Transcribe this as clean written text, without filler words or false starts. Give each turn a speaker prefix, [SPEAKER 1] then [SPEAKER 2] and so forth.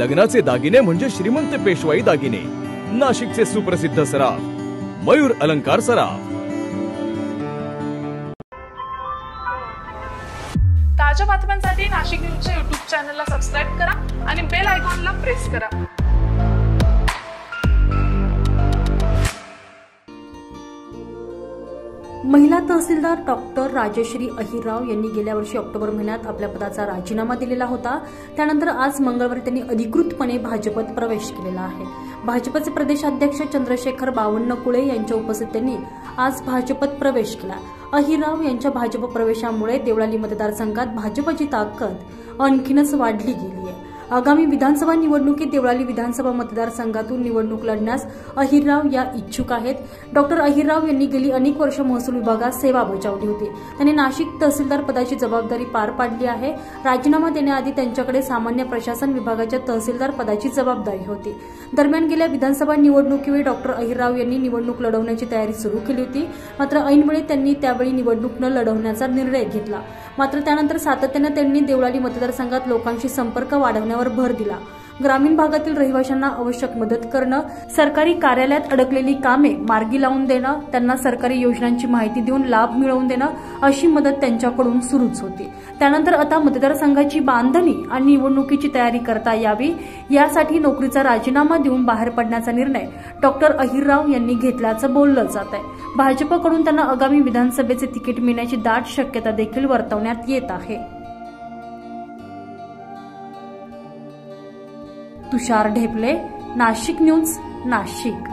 [SPEAKER 1] लग्नाचे दागिने म्हणजे श्रीमंत पेशवाई दागिने. नाशिकचे सुप्रसिद्ध सराफ मयूर अलंकार सराफ.
[SPEAKER 2] ताज्या बातम्यांसाठी नाशिक न्यूजच्या YouTube चॅनलला सबस्क्राईब करा आणि बेल आयकॉनला प्रेस करा.
[SPEAKER 3] महिला तहसीलदार डॉक्टर राजश्री अहिरराव यांनी गेल्या वर्षी ऑक्टोबर महिन्यात आपल्या पदाचा राजीनामा दिलेला होता. त्यानंतर आज मंगळवारी त्यांनी अधिकृतपणे भाजपत प्रवेश केलेला आहे. भाजपचे प्रदेशाध्यक्ष चंद्रशेखर बावन्नकुळे यांच्या उपस्थितीत त्यांनी आज भाजपत प्रवेश केला. अहिरराव यांच्या भाजप प्रवेशामुळे देवळाली मतदारसंघात भाजपची ताकद आणखीनच वाढली गेली आहे. आगामी विधानसभा निवडणुकीत देवळाली विधानसभा मतदारसंघातून निवडणूक लढण्यास अहिरराव या इच्छुक आहेत. डॉक्टर अहिरराव यांनी गेली अनेक वर्ष महसूल विभागात सेवा बजावली होती. त्यांनी नाशिक तहसीलदार पदाची जबाबदारी पार पाडली आहे. राजीनामा देण्याआधी त्यांच्याकडे सामान्य प्रशासन विभागाच्या तहसीलदार पदाची जबाबदारी होती. दरम्यान गेल्या विधानसभा निवडणुकीवेळी डॉक्टर अहिरराव यांनी निवडणूक लढवण्याची तयारी सुरू केली होती. मात्र ऐनवेळी त्यांनी त्यावेळी निवडणूक न लढवण्याचा निर्णय घेतला. मात्र त्यानंतर सातत्याने त्यांनी देवळाली मतदारसंघात लोकांशी संपर्क वाढवण्यावर भर दिला. ग्रामीण भागातील रहिवाशांना आवश्यक मदत करणं, सरकारी कार्यालयात अडकलेली कामे मार्गी लावून देणं, त्यांना सरकारी योजनांची माहिती देऊन लाभ मिळवून देणं अशी मदत त्यांच्याकडून सुरूच होती. त्यानंतर आता मतदारसंघाची बांधणी आणि निवडणुकीची तयारी करता यावी यासाठी नोकरीचा राजीनामा देऊन बाहेर पडण्याचा निर्णय डॉक्टर अहिरराव यांनी घेतल्याचं बोललं जात आहे. भाजपकडून त्यांना आगामी विधानसभेचे तिकीट मिळण्याची दाट शक्यता देखील वर्तवण्यात येत आहे. तुषार ढेपले, नाशिक न्यूज, नाशिक.